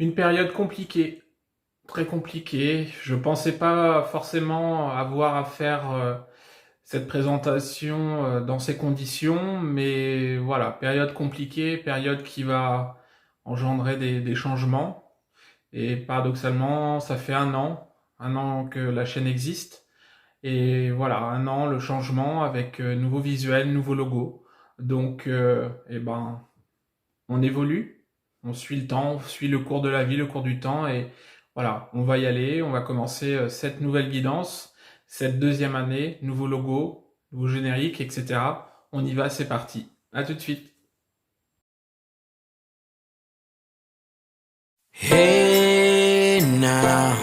Une période compliquée, très compliquée. Je pensais pas forcément avoir à faire cette présentation dans ces conditions, mais voilà, période compliquée, période qui va engendrer des changements. Et paradoxalement, ça fait un an que la chaîne existe. Et voilà, un an, le changement avec nouveau visuel, nouveau logo. Donc, eh ben, on évolue, on suit le temps, on suit le cours de la vie, le cours du temps, et voilà, on va y aller, on va commencer cette nouvelle guidance, cette deuxième année, nouveau logo, nouveau générique, etc. On y va, c'est parti. À tout de suite. Hey now,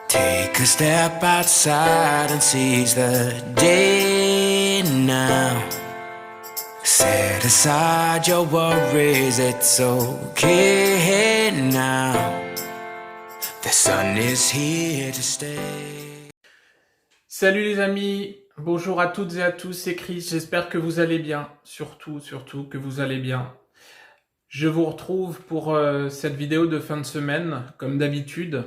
take a step outside and seize the day now. Set aside your worries, it's okay now. The sun is here to stay. Salut les amis, bonjour à toutes et à tous, c'est Chris, j'espère que vous allez bien, surtout que vous allez bien. Je vous retrouve pour cette vidéo de fin de semaine, comme d'habitude.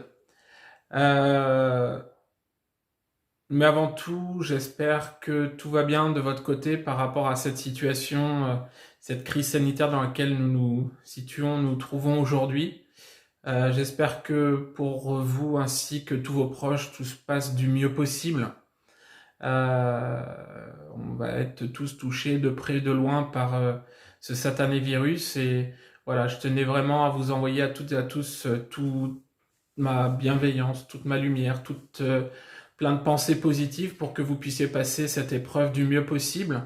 Mais avant tout, j'espère que tout va bien de votre côté par rapport à cette situation, cette crise sanitaire dans laquelle nous nous situons, nous trouvons aujourd'hui. J'espère que pour vous ainsi que tous vos proches, tout se passe du mieux possible. On va être tous touchés de près et de loin par ce satané virus et voilà, je tenais vraiment à vous envoyer à toutes et à tous toute ma bienveillance, toute ma lumière, toute plein de pensées positives pour que vous puissiez passer cette épreuve du mieux possible,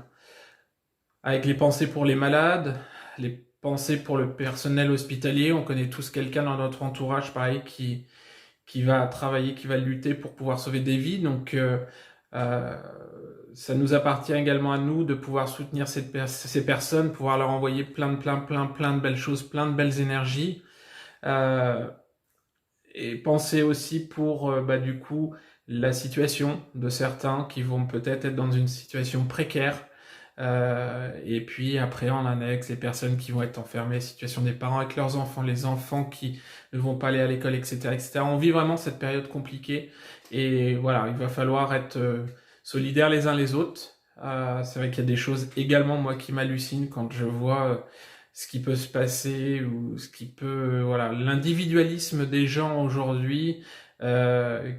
avec les pensées pour les malades, les pensées pour le personnel hospitalier. On connaît tous quelqu'un dans notre entourage, pareil, qui va travailler, qui va lutter pour pouvoir sauver des vies. Donc, ça nous appartient également à nous de pouvoir soutenir ces personnes, pouvoir leur envoyer plein de belles choses, plein de belles énergies. Et penser aussi pour du coup la situation de certains qui vont peut-être être dans une situation précaire. Et puis après en annexe les personnes qui vont être enfermées, situation des parents avec leurs enfants, les enfants qui ne vont pas aller à l'école, etc., etc. On vit vraiment cette période compliquée et voilà, il va falloir être solidaires les uns les autres. C'est vrai qu'il y a des choses également moi qui m'hallucinent quand je vois ce qui peut se passer ou ce qui peut, voilà, l'individualisme des gens aujourd'hui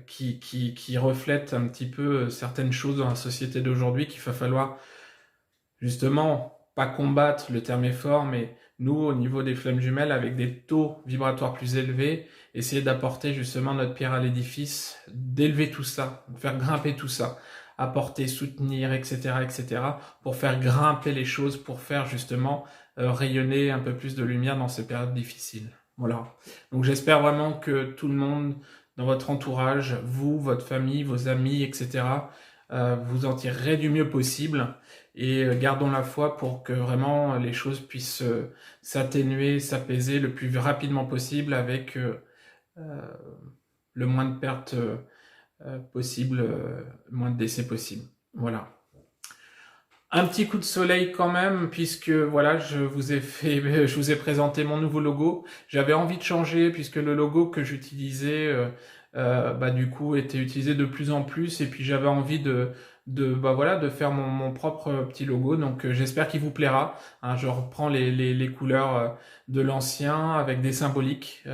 qui reflète un petit peu certaines choses dans la société d'aujourd'hui qu'il va falloir justement pas combattre, le terme est fort, mais nous, au niveau des flammes jumelles, avec des taux vibratoires plus élevés, essayer d'apporter justement notre pierre à l'édifice, d'élever tout ça, de faire grimper tout ça, apporter, soutenir, etc., etc., pour faire grimper les choses, pour faire justement rayonner un peu plus de lumière dans ces périodes difficiles. Voilà. Donc j'espère vraiment que tout le monde dans votre entourage, vous, votre famille, vos amis, etc., vous en tirerez du mieux possible et gardons la foi pour que vraiment les choses puissent s'atténuer, s'apaiser le plus rapidement possible avec le moins de pertes possible, moins de décès possible. Voilà. Un petit coup de soleil quand même, puisque voilà, je vous ai présenté mon nouveau logo. J'avais envie de changer puisque le logo que j'utilisais, du coup, était utilisé de plus en plus, et puis j'avais envie de faire mon propre petit logo. Donc, j'espère qu'il vous plaira. Hein, je reprends les couleurs de l'ancien avec des symboliques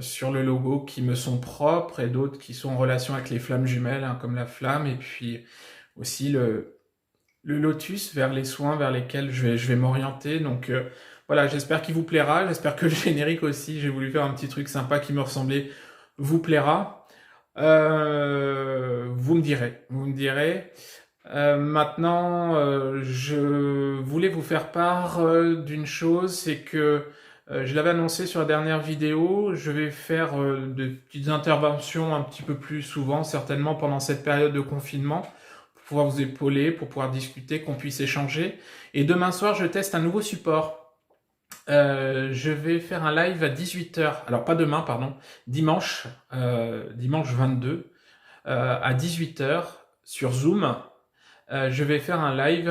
sur le logo qui me sont propres et d'autres qui sont en relation avec les flammes jumelles, hein, comme la flamme, et puis aussi le lotus vers les soins vers lesquels je vais m'orienter. Donc voilà, j'espère qu'il vous plaira. J'espère que le générique aussi, j'ai voulu faire un petit truc sympa qui me ressemblait, vous plaira. Vous me direz. Vous me direz. Maintenant, je voulais vous faire part d'une chose, c'est que je l'avais annoncé sur la dernière vidéo, je vais faire de petites interventions un petit peu plus souvent, certainement pendant cette période de confinement, pour pouvoir vous épauler, pour pouvoir discuter, qu'on puisse échanger. Et demain soir, je teste un nouveau support. Je vais faire un live à 18h, alors pas demain, pardon, dimanche, dimanche 22, à 18h sur Zoom. Je vais faire un live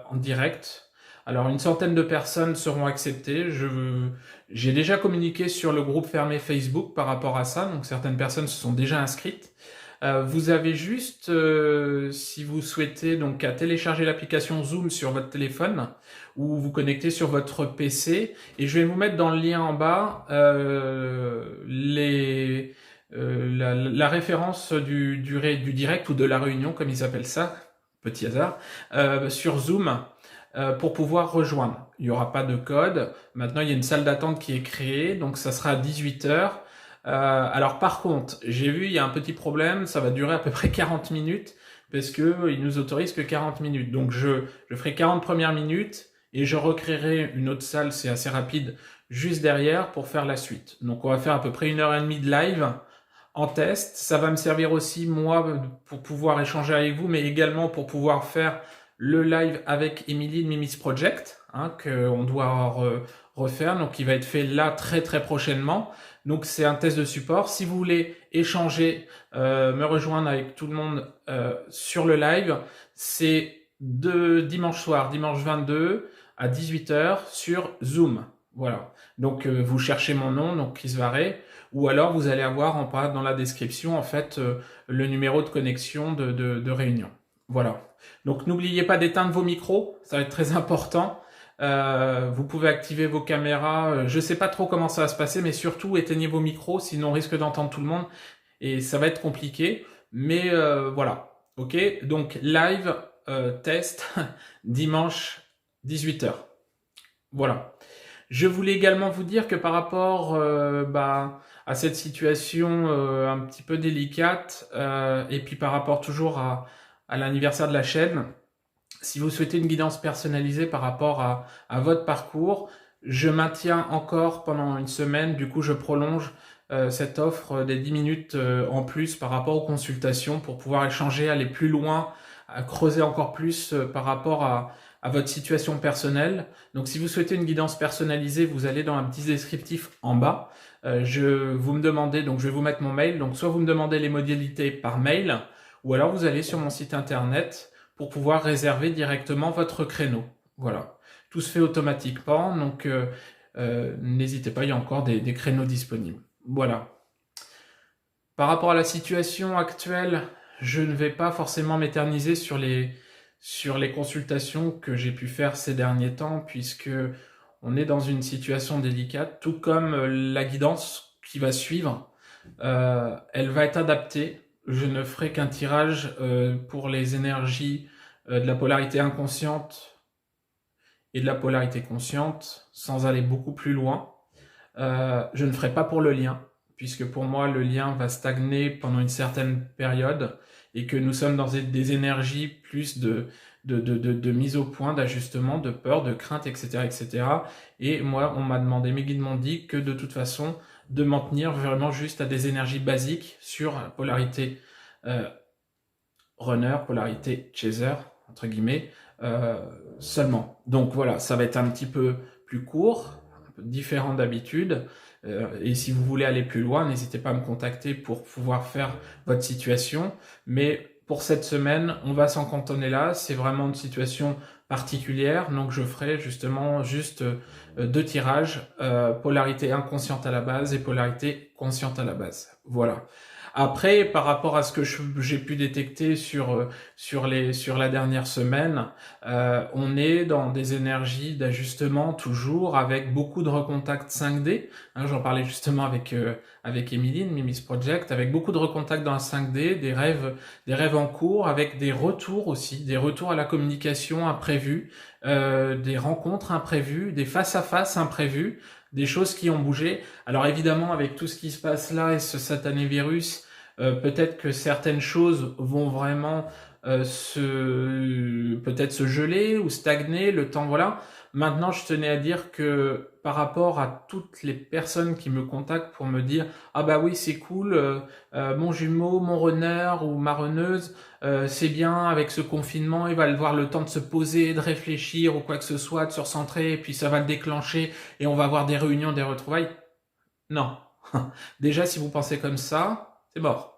en direct. Alors une centaine de personnes seront acceptées. J'ai déjà communiqué sur le groupe fermé Facebook par rapport à ça, donc certaines personnes se sont déjà inscrites. Vous avez juste, si vous souhaitez, donc à télécharger l'application Zoom sur votre téléphone ou vous connecter sur votre PC. Et je vais vous mettre dans le lien en bas la référence du direct ou de la réunion, comme ils appellent ça, petit hasard, sur Zoom. Pour pouvoir rejoindre. Il n'y aura pas de code. Maintenant, il y a une salle d'attente qui est créée, donc ça sera à 18h. Alors par contre, j'ai vu, il y a un petit problème, ça va durer à peu près 40 minutes, parce que ils nous autorisent que 40 minutes. Donc je ferai 40 premières minutes, et je recréerai une autre salle, c'est assez rapide, juste derrière, pour faire la suite. Donc on va faire à peu près 1h30 de live, en test. Ça va me servir aussi, moi, pour pouvoir échanger avec vous, mais également pour pouvoir faire le live avec Émilie de Mimi's Project, qu'on doit refaire, donc il va être fait là très très prochainement. Donc c'est un test de support. Si vous voulez échanger, me rejoindre avec tout le monde sur le live, c'est dimanche soir, dimanche 22 à 18h sur Zoom. Voilà. Donc vous cherchez mon nom, donc Chris Varé, ou alors vous allez avoir en bas dans la description en fait le numéro de connexion de réunion. Voilà. Donc n'oubliez pas d'éteindre vos micros, ça va être très important. Vous pouvez activer vos caméras, je sais pas trop comment ça va se passer, mais surtout éteignez vos micros, sinon on risque d'entendre tout le monde et ça va être compliqué. Mais voilà, ok. Donc live test dimanche 18h. Voilà. Je voulais également vous dire que par rapport à cette situation un petit peu délicate et puis par rapport toujours à l'anniversaire de la chaîne, si vous souhaitez une guidance personnalisée par rapport à votre parcours, je maintiens encore pendant une semaine, du coup je prolonge cette offre des 10 minutes en plus par rapport aux consultations pour pouvoir échanger, aller plus loin, à creuser encore plus par rapport à votre situation personnelle. Donc si vous souhaitez une guidance personnalisée, vous allez dans un petit descriptif en bas. Vous me demandez, donc je vais vous mettre mon mail, donc soit vous me demandez les modalités par mail, ou alors vous allez sur mon site internet pour pouvoir réserver directement votre créneau. Voilà. Tout se fait automatiquement, donc n'hésitez pas, il y a encore des créneaux disponibles. Voilà. Par rapport à la situation actuelle, je ne vais pas forcément m'éterniser sur les consultations que j'ai pu faire ces derniers temps, puisque on est dans une situation délicate, tout comme la guidance qui va suivre, elle va être adaptée. Je ne ferai qu'un tirage pour les énergies de la polarité inconsciente et de la polarité consciente, sans aller beaucoup plus loin. Je ne ferai pas pour le lien, puisque pour moi le lien va stagner pendant une certaine période, et que nous sommes dans des énergies plus de mise au point, d'ajustement, de peur, de crainte, etc., etc. Et moi, on m'a demandé, mes guides m'ont dit que de toute façon, de m'en tenir vraiment juste à des énergies basiques sur polarité runner, polarité chaser, entre guillemets, seulement. Donc voilà, ça va être un petit peu plus court, un peu différent d'habitude. Et si vous voulez aller plus loin, n'hésitez pas à me contacter pour pouvoir faire votre situation. Mais pour cette semaine, on va s'en cantonner là. C'est vraiment une situation particulière. Donc je ferai justement juste 2 tirages, polarité inconsciente à la base et polarité consciente à la base. Voilà. Après, par rapport à ce que j'ai pu détecter sur la dernière semaine, on est dans des énergies d'ajustement toujours, avec beaucoup de recontacts 5D. J'en parlais justement avec Émilie de Mimi's Project, avec beaucoup de recontacts dans la 5D, des rêves en cours, avec des retours aussi, des retours à la communication imprévus, des rencontres imprévues, des face-à-face imprévus, des choses qui ont bougé. Alors évidemment, avec tout ce qui se passe là et ce satané virus, peut-être que certaines choses vont vraiment peut-être se geler ou stagner le temps, voilà. Maintenant, je tenais à dire que par rapport à toutes les personnes qui me contactent pour me dire « Ah bah oui, c'est cool, mon jumeau, mon runner ou ma runneuse, c'est bien avec ce confinement, il va avoir le temps de se poser, de réfléchir ou quoi que ce soit, de se recentrer, et puis ça va le déclencher et on va avoir des réunions, des retrouvailles. » Non. Déjà, si vous pensez comme ça, c'est mort.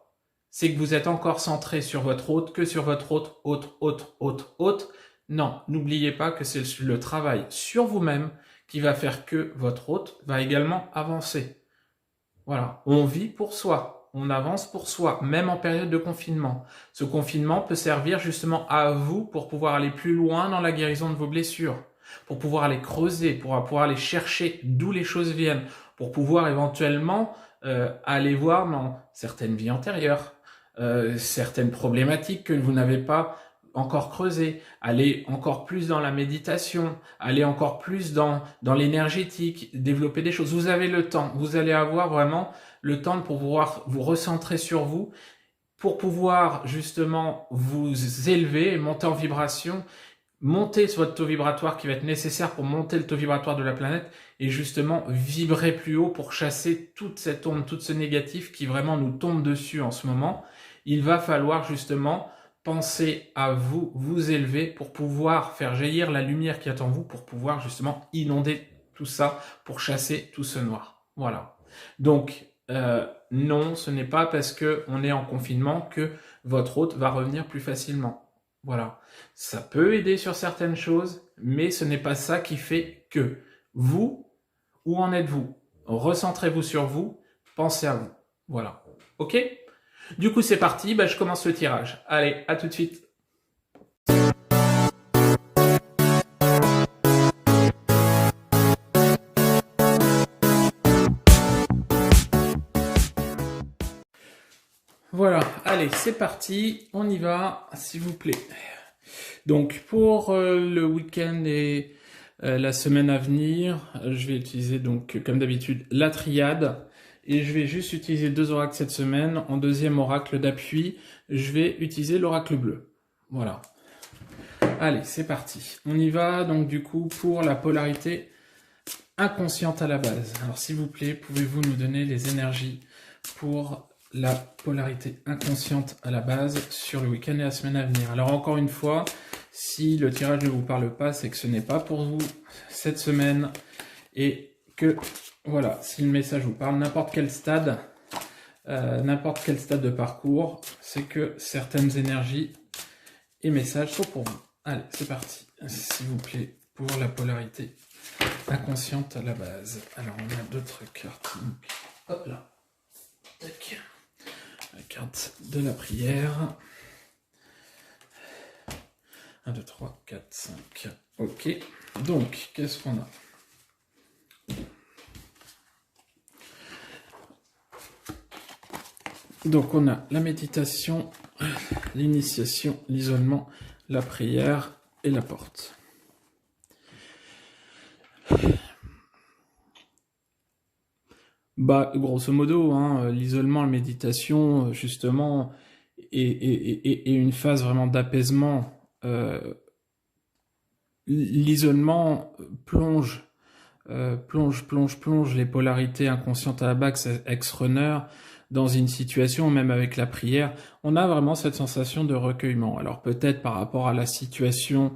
C'est que vous êtes encore centré sur votre hôte, que sur votre hôte. Non, n'oubliez pas que c'est le travail sur vous-même qui va faire que votre hôte va également avancer. Voilà, on vit pour soi, on avance pour soi, même en période de confinement. Ce confinement peut servir justement à vous pour pouvoir aller plus loin dans la guérison de vos blessures, pour pouvoir aller creuser, pour pouvoir aller chercher d'où les choses viennent, pour pouvoir éventuellement aller voir dans certaines vies antérieures, certaines problématiques que vous n'avez pas encore creusées, aller encore plus dans la méditation, aller encore plus dans l'énergétique, développer des choses. Vous avez le temps, vous allez avoir vraiment le temps pour pouvoir vous recentrer sur vous, pour pouvoir justement vous élever, monter en vibration, monter sur votre taux vibratoire qui va être nécessaire pour monter le taux vibratoire de la planète et justement vibrer plus haut pour chasser toute cette onde, tout ce négatif qui vraiment nous tombe dessus en ce moment. Il va falloir justement penser à vous, vous élever pour pouvoir faire jaillir la lumière qui est en vous, pour pouvoir justement inonder tout ça, pour chasser tout ce noir. Voilà. Donc, non, ce n'est pas parce qu'on est en confinement que votre hôte va revenir plus facilement. Voilà. Ça peut aider sur certaines choses, mais ce n'est pas ça qui fait que vous, où en êtes-vous? Recentrez-vous sur vous, pensez à vous. Voilà. Ok? Du coup, c'est parti, je commence le tirage. Allez, à tout de suite. Voilà, allez, c'est parti, on y va, s'il vous plaît. Donc, pour le week-end et la semaine à venir, je vais utiliser donc, comme d'habitude, la triade. Et je vais juste utiliser 2 oracles cette semaine. En deuxième oracle d'appui, je vais utiliser l'oracle bleu. Voilà. Allez, c'est parti. On y va donc du coup pour la polarité inconsciente à la base. Alors s'il vous plaît, pouvez-vous nous donner les énergies pour la polarité inconsciente à la base sur le week-end et la semaine à venir? Alors encore une fois, si le tirage ne vous parle pas, c'est que ce n'est pas pour vous cette semaine et que... Voilà, si le message vous parle, n'importe quel stade de parcours, c'est que certaines énergies et messages sont pour vous. Allez, c'est parti. S'il vous plaît, pour la polarité inconsciente à la base. Alors, on a d'autres cartes. Donc, hop là. Tac. La carte de la prière. 1, 2, 3, 4, 5. Ok. Donc, qu'est-ce qu'on a? Donc on a la méditation, l'initiation, l'isolement, la prière et la porte. Grosso modo, l'isolement, la méditation, justement, est une phase vraiment d'apaisement. L'isolement plonge les polarités inconscientes à la base, ex-runner, dans une situation, même avec la prière, on a vraiment cette sensation de recueillement. Alors peut-être par rapport à la situation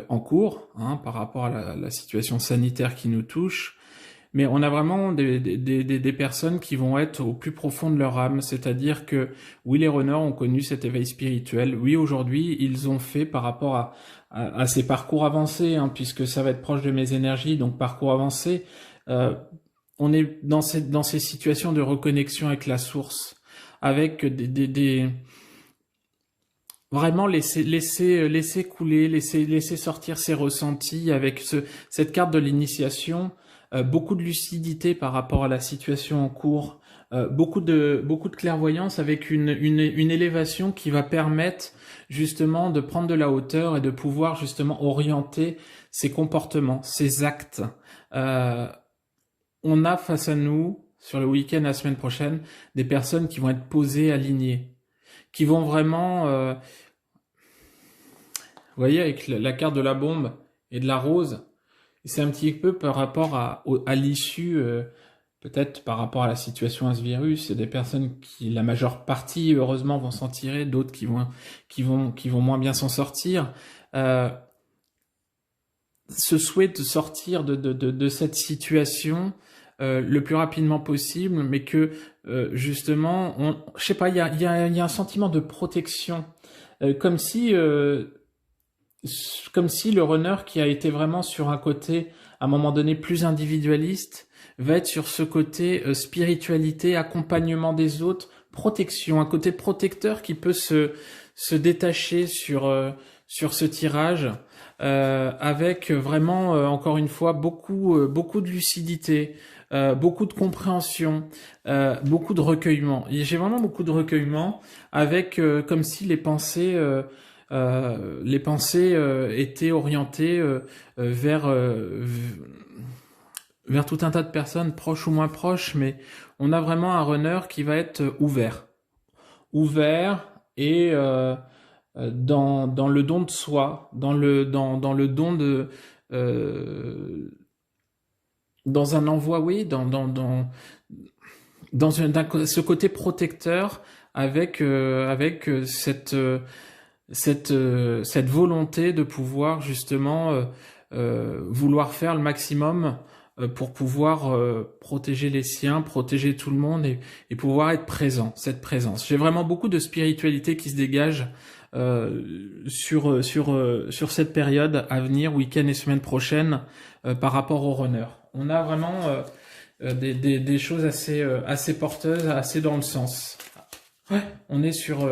en cours, par rapport à la situation sanitaire qui nous touche, mais on a vraiment des personnes qui vont être au plus profond de leur âme, c'est-à-dire que oui, les runners ont connu cet éveil spirituel, oui, aujourd'hui, ils ont fait par rapport à ces parcours avancés, puisque ça va être proche de mes énergies, donc parcours avancé, on est dans ces situations de reconnexion avec la source, avec vraiment laisser couler, laisser sortir ses ressentis avec cette carte de l'initiation, beaucoup de lucidité par rapport à la situation en cours, beaucoup de clairvoyance avec une élévation qui va permettre justement de prendre de la hauteur et de pouvoir justement orienter ses comportements, ses actes. On a face à nous, sur le week-end la semaine prochaine, des personnes qui vont être posées, alignées, qui vont vraiment... vous voyez, avec la carte de la bombe et de la rose, c'est un petit peu par rapport à l'issue, peut-être par rapport à la situation à ce virus. Il y a des personnes qui, la majeure partie, heureusement, vont s'en tirer, d'autres qui vont moins bien s'en sortir. Ce souhait de sortir de cette situation le plus rapidement possible, mais que justement, je sais pas, il y a un sentiment de protection, comme si comme si le runner qui a été vraiment sur un côté, à un moment donné, plus individualiste, va être sur ce côté spiritualité, accompagnement des autres, protection, un côté protecteur qui peut se détacher sur ce tirage, avec vraiment, encore une fois, beaucoup de lucidité, beaucoup de compréhension, beaucoup de recueillement. Et j'ai vraiment beaucoup de recueillement, avec comme si les pensées étaient orientées vers tout un tas de personnes, proches ou moins proches, mais on a vraiment un runner qui va être ouvert et dans le don de soi, dans le don de dans un envoi, oui, ce côté protecteur avec cette volonté de pouvoir justement vouloir faire le maximum pour pouvoir protéger les siens, protéger tout le monde et pouvoir être présent, cette présence. J'ai vraiment beaucoup de spiritualité qui se dégage sur cette période à venir, week-end et semaine prochaine, par rapport au runner. On a vraiment des choses assez porteuses, assez dans le sens. Ouais, on est sur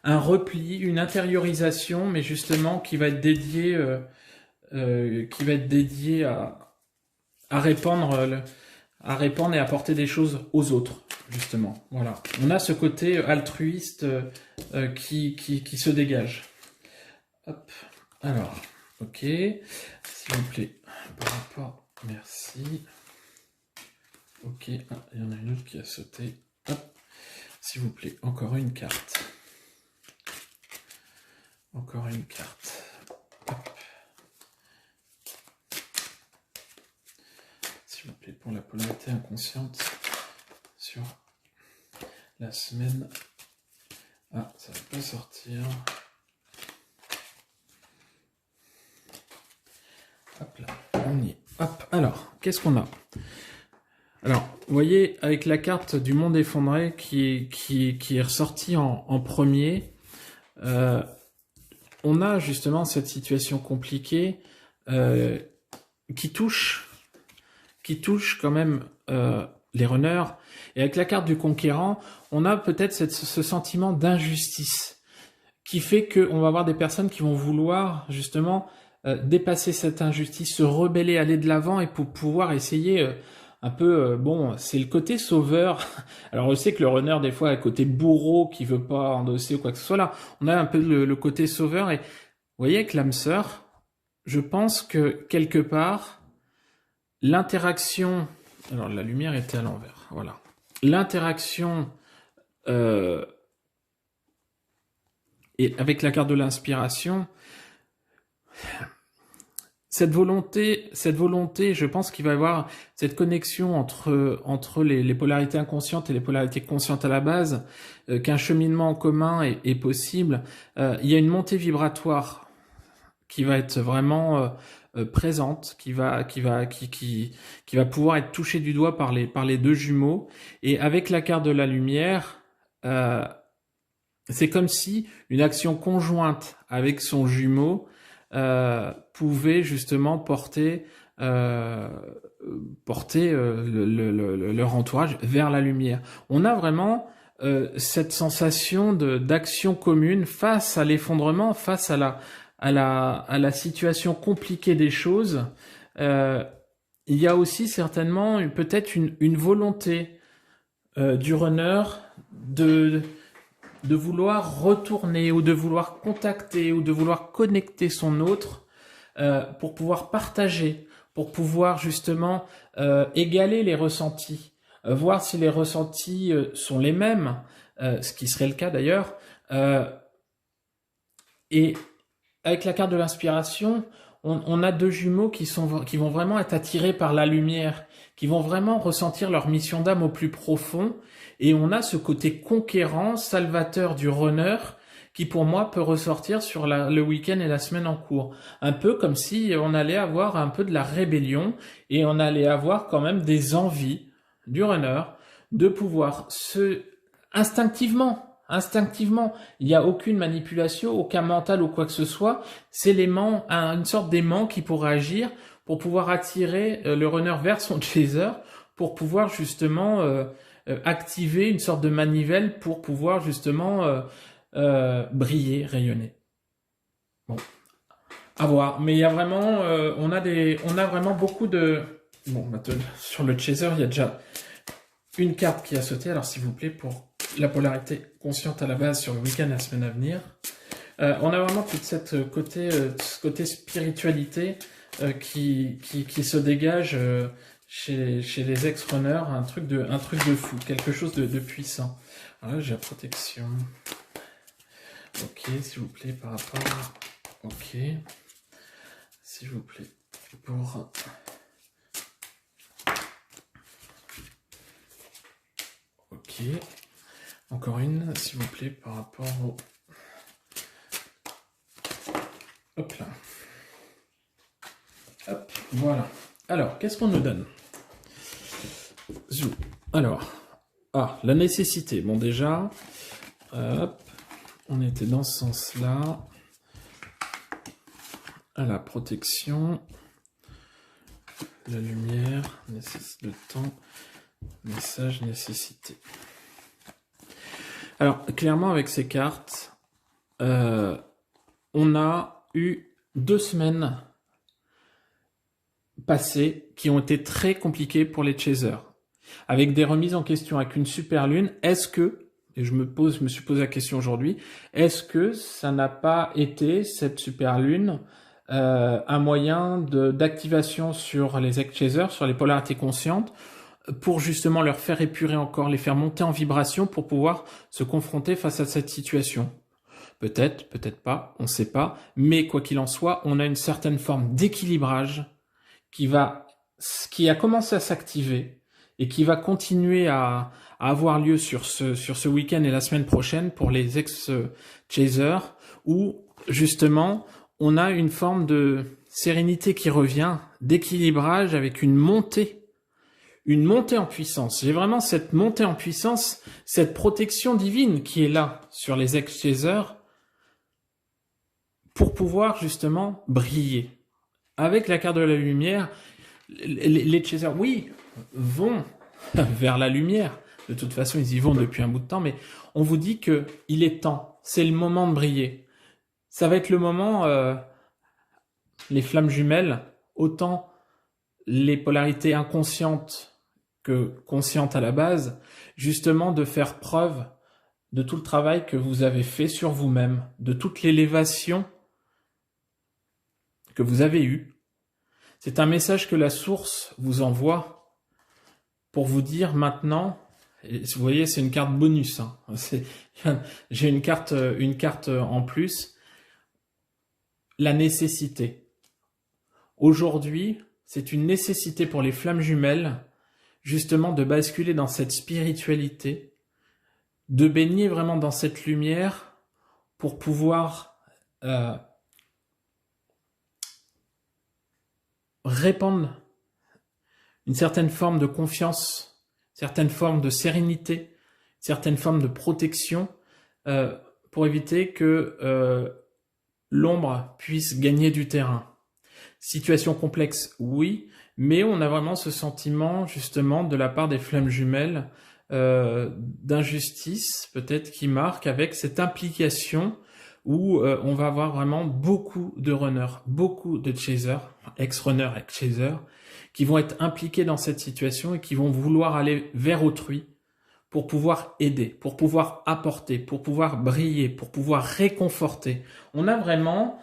un repli, une intériorisation, mais justement qui va être dédié à répandre et apporter des choses aux autres, justement. Voilà. On a ce côté altruiste qui se dégage. Hop. Alors, ok. S'il vous plaît, par rapport, merci. Ok, ah, il y en a une autre qui a sauté. Hop. S'il vous plaît, encore une carte. Encore une carte. Hop. S'il vous plaît, pour la polarité inconsciente sur la semaine. Ah, ça va pas sortir. Hop là, on y est. Hop, alors, qu'est-ce qu'on a? Alors, vous voyez, avec la carte du monde effondré qui est ressortie en premier, on a justement cette situation compliquée qui touche quand même les runners. Et avec la carte du conquérant, on a peut-être ce sentiment d'injustice qui fait qu'on va avoir des personnes qui vont vouloir justement dépasser cette injustice, se rebeller, aller de l'avant et pour pouvoir essayer un peu, bon, c'est le côté sauveur. Alors je sais que le runner des fois a le côté bourreau qui veut pas endosser ou quoi que ce soit. Là, on a un peu le côté sauveur et vous voyez avec l'âme sœur, je pense que quelque part l'interaction, alors la lumière était à l'envers, voilà, l'interaction et avec la carte de l'inspiration. Cette volonté, je pense qu'il va y avoir cette connexion entre les polarités inconscientes et les polarités conscientes à la base, qu'un cheminement en commun est possible. Il y a une montée vibratoire qui va être vraiment présente, qui va pouvoir être touchée du doigt par les deux jumeaux. Et avec la carte de la lumière, c'est comme si une action conjointe avec son jumeau pouvaient justement porter leur entourage vers la lumière. On a vraiment cette sensation d'action commune face à l'effondrement, face à la situation compliquée des choses. Il y a aussi certainement peut-être une volonté du runner de vouloir retourner ou de vouloir contacter ou de vouloir connecter son autre pour pouvoir partager, pour pouvoir justement égaler les ressentis, voir si les ressentis sont les mêmes, ce qui serait le cas d'ailleurs. Et avec la carte de l'inspiration, on a deux jumeaux qui vont vraiment être attirés par la lumière, qui vont vraiment ressentir leur mission d'âme au plus profond. Et on a ce côté conquérant, salvateur du runner, qui pour moi peut ressortir sur le week-end et la semaine en cours. Un peu comme si on allait avoir un peu de la rébellion et on allait avoir quand même des envies du runner de pouvoir instinctivement, instinctivement. Il n'y a aucune manipulation, aucun mental ou quoi que ce soit. C'est l'aimant, une sorte d'aimant qui pourrait agir pour pouvoir attirer le runner vers son chaser, pour pouvoir justement activer une sorte de manivelle pour pouvoir justement briller, rayonner. Bon, à voir. Mais il y a vraiment, on a vraiment beaucoup de. Bon, maintenant sur le chaser, il y a déjà une carte qui a sauté. Alors s'il vous plaît, pour la polarité consciente à la base sur le week-end, la semaine à venir, on a vraiment toute cette côté spiritualité qui se dégage chez les ex-runners, un truc de fou, quelque chose de puissant. Voilà, j'ai la protection. Ok, s'il vous plaît, par rapport. Ok, s'il vous plaît, pour. Ok, encore une, s'il vous plaît, par rapport au. Hop là. Hop, voilà. Alors, qu'est-ce qu'on nous donne? Zou. Alors, la nécessité. Bon, déjà, hop, on était dans ce sens-là. À la protection, la lumière, le temps, message, nécessité. Alors, clairement, avec ces cartes, on a eu 2 semaines passées qui ont été très compliquées pour les chasers. Avec des remises en question, avec une super lune, est-ce que, et je me suis posé la question aujourd'hui, est-ce que ça n'a pas été, cette super lune, un moyen d'activation sur les ex-chasers, sur les polarités conscientes, pour justement leur faire épurer encore, les faire monter en vibration pour pouvoir se confronter face à cette situation. Peut-être, peut-être pas, on ne sait pas, mais quoi qu'il en soit, on a une certaine forme d'équilibrage qui a commencé à s'activer et qui va continuer à avoir lieu sur ce week-end et la semaine prochaine pour les ex-chasers, où justement on a une forme de sérénité qui revient, d'équilibrage avec une montée en puissance. J'ai vraiment cette montée en puissance, cette protection divine qui est là sur les ex-chasers pour pouvoir justement briller. Avec la carte de la lumière, les chasers, oui, vont vers la lumière. De toute façon, ils y vont depuis un bout de temps, mais on vous dit que il est temps. C'est le moment de briller. Ça va être le moment, les flammes jumelles, autant les polarités inconscientes que conscientes à la base, justement de faire preuve de tout le travail que vous avez fait sur vous-même, de toute l'élévation que vous avez eue. C'est un message que la source vous envoie pour vous dire maintenant, et vous voyez, c'est une carte bonus, hein. J'ai une carte en plus, la nécessité. Aujourd'hui, c'est une nécessité pour les flammes jumelles, justement de basculer dans cette spiritualité, de baigner vraiment dans cette lumière pour pouvoir répandre une certaine forme de confiance, certaine forme de sérénité, certaine forme de protection pour éviter que l'ombre puisse gagner du terrain. Situation complexe, oui, mais on a vraiment ce sentiment justement de la part des flammes jumelles d'injustice peut-être qui marque avec cette implication où on va avoir vraiment beaucoup de runners, beaucoup de chasers, ex-runners, ex-chasers, qui vont être impliqués dans cette situation et qui vont vouloir aller vers autrui pour pouvoir aider, pour pouvoir apporter, pour pouvoir briller, pour pouvoir réconforter. On a vraiment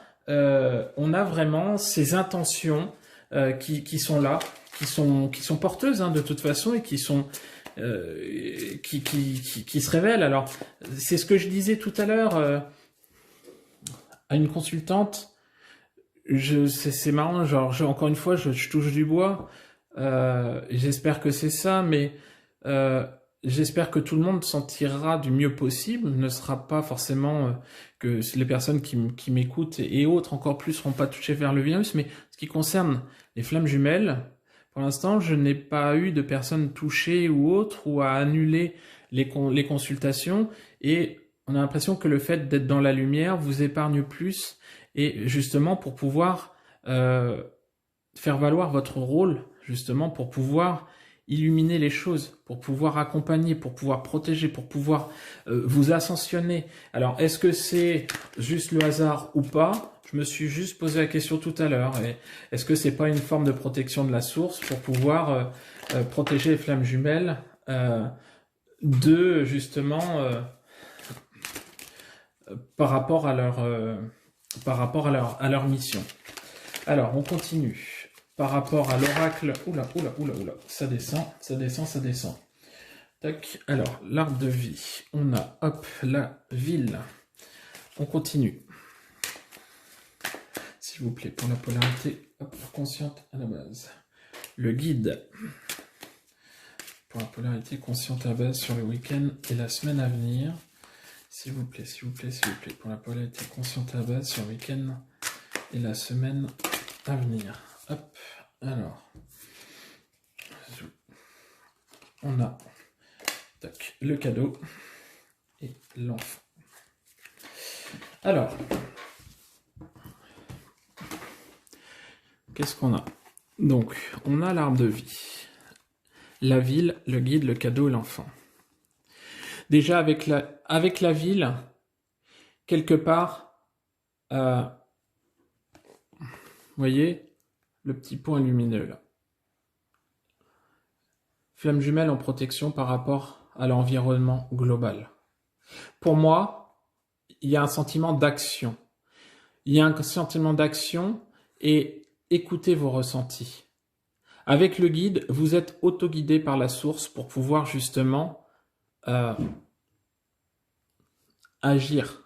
ces intentions qui sont là, qui sont porteuses de toute façon et qui sont qui se révèlent. Alors, c'est ce que je disais tout à l'heure à une consultante. C'est marrant, genre encore une fois, je touche du bois. J'espère que c'est ça, mais j'espère que tout le monde s'en tirera du mieux possible. Ne sera pas forcément que les personnes qui m'écoutent et autres encore plus seront pas touchées vers le virus. Mais ce qui concerne les flammes jumelles, pour l'instant, je n'ai pas eu de personnes touchées ou autres ou à annuler les consultations. Et on a l'impression que le fait d'être dans la lumière vous épargne plus, et justement pour pouvoir faire valoir votre rôle, justement pour pouvoir illuminer les choses, pour pouvoir accompagner, pour pouvoir protéger, pour pouvoir vous ascensionner. Alors, est-ce que c'est juste le hasard ou pas? Je me suis juste posé la question tout à l'heure. Est-ce que c'est pas une forme de protection de la source pour pouvoir protéger les flammes jumelles de justement par rapport à leur mission. Alors, on continue. Par rapport à l'oracle, oula, ça descend. Tac, alors, l'arbre de vie, on a, hop, la ville. On continue. S'il vous plaît, pour la polarité, hop, consciente à la base. Le guide. Pour la polarité consciente à base sur le week-end et la semaine à venir. S'il vous plaît, pour la polarité consciente à base sur le week-end et la semaine à venir. Hop, alors, on a tac, le cadeau et l'enfant. Alors, qu'est-ce qu'on a? Donc, on a l'arbre de vie, la ville, le guide, le cadeau et l'enfant. Déjà, avec la ville, quelque part, vous voyez, le petit point lumineux là. Flamme jumelle en protection par rapport à l'environnement global. Pour moi, il y a un sentiment d'action. Et écoutez vos ressentis. Avec le guide, vous êtes auto-guidé par la source pour pouvoir justement agir.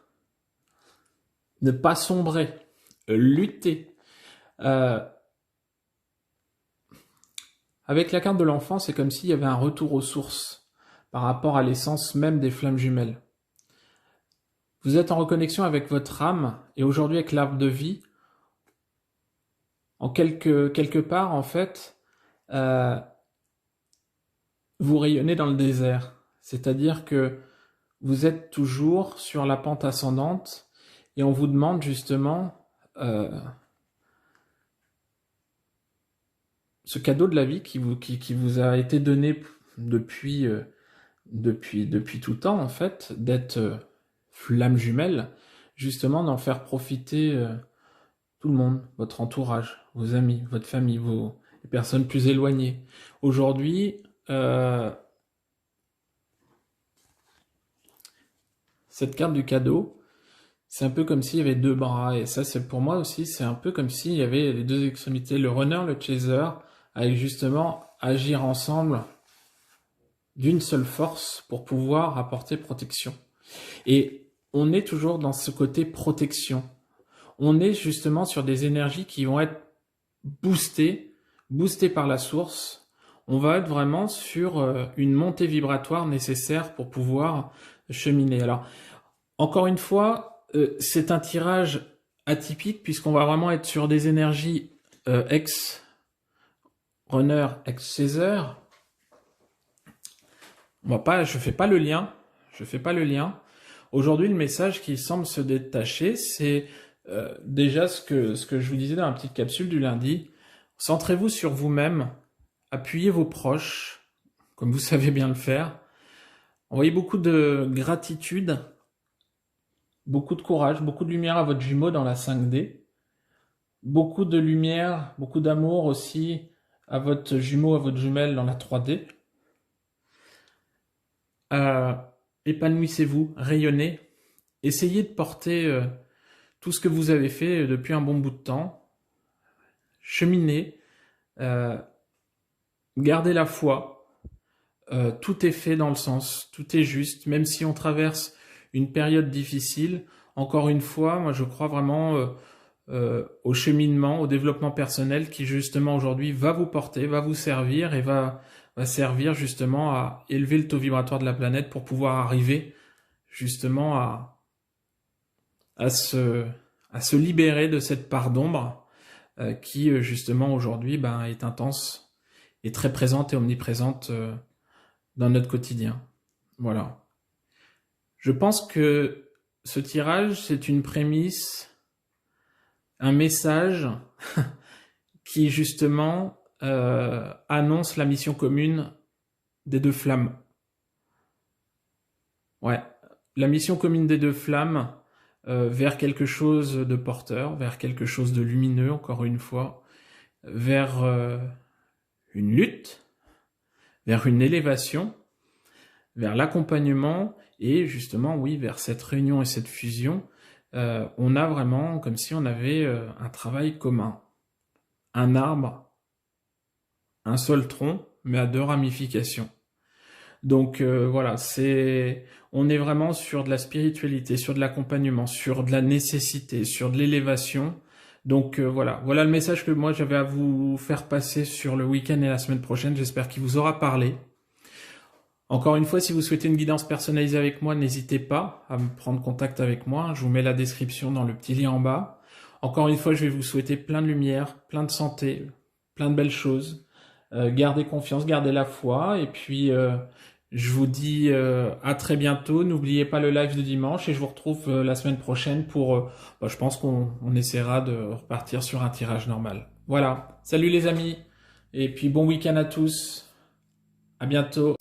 Ne pas sombrer. Lutter. Avec la carte de l'enfant, c'est comme s'il y avait un retour aux sources par rapport à l'essence même des flammes jumelles. Vous êtes en reconnexion avec votre âme, et aujourd'hui avec l'arbre de vie, en quelque part, en fait, vous rayonnez dans le désert. C'est-à-dire que vous êtes toujours sur la pente ascendante, et on vous demande justement ce cadeau de la vie qui vous a été donné depuis tout temps, en fait, d'être flamme jumelle, justement d'en faire profiter tout le monde, votre entourage, vos amis, votre famille, les personnes plus éloignées. Aujourd'hui, cette carte du cadeau, c'est un peu comme s'il y avait deux bras, et ça, c'est pour moi aussi, c'est un peu comme s'il y avait les deux extrémités, le runner, le chaser, avec justement agir ensemble d'une seule force pour pouvoir apporter protection. Et on est toujours dans ce côté protection. On est justement sur des énergies qui vont être boostées par la source. On va être vraiment sur une montée vibratoire nécessaire pour pouvoir cheminer. Alors, encore une fois, c'est un tirage atypique puisqu'on va vraiment être sur des énergies ex-runner, ex-chaser. Je fais pas le lien. Aujourd'hui, le message qui semble se détacher, c'est déjà ce que je vous disais dans la petite capsule du lundi. Centrez-vous sur vous-même, appuyez vos proches, comme vous savez bien le faire. Envoyez beaucoup de gratitude, beaucoup de courage, beaucoup de lumière à votre jumeau dans la 5D. Beaucoup de lumière, beaucoup d'amour aussi à votre jumeau, à votre jumelle dans la 3D. Épanouissez-vous, rayonnez. Essayez de porter tout ce que vous avez fait depuis un bon bout de temps. Cheminez. Gardez la foi. Tout est fait dans le sens, tout est juste. Même si on traverse une période difficile, encore une fois, moi je crois vraiment au cheminement, au développement personnel qui justement aujourd'hui va vous porter, va vous servir et va servir justement à élever le taux vibratoire de la planète pour pouvoir arriver justement à se libérer de cette part d'ombre qui justement aujourd'hui est intense et très présente et omniprésente dans notre quotidien. Voilà. Je pense que ce tirage, c'est une prémisse, un message qui justement annonce la mission commune des deux flammes. Ouais, la mission commune des deux flammes vers quelque chose de porteur, vers quelque chose de lumineux, encore une fois, vers une lutte, vers une élévation, vers l'accompagnement et justement, oui, vers cette réunion et cette fusion. On a vraiment comme si on avait un travail commun. Un arbre, un seul tronc, mais à deux ramifications. Donc voilà, on est vraiment sur de la spiritualité, sur de l'accompagnement, sur de la nécessité, sur de l'élévation. Donc voilà le message que moi j'avais à vous faire passer sur le week-end et la semaine prochaine. J'espère qu'il vous aura parlé. Encore une fois, si vous souhaitez une guidance personnalisée avec moi, n'hésitez pas à me prendre contact avec moi. Je vous mets la description dans le petit lien en bas. Encore une fois, je vais vous souhaiter plein de lumière, plein de santé, plein de belles choses. Gardez confiance, gardez la foi et puis je vous dis à très bientôt. N'oubliez pas le live de dimanche et je vous retrouve la semaine prochaine pour, je pense qu'on essaiera de repartir sur un tirage normal. Voilà, salut les amis et puis bon week-end à tous. À bientôt.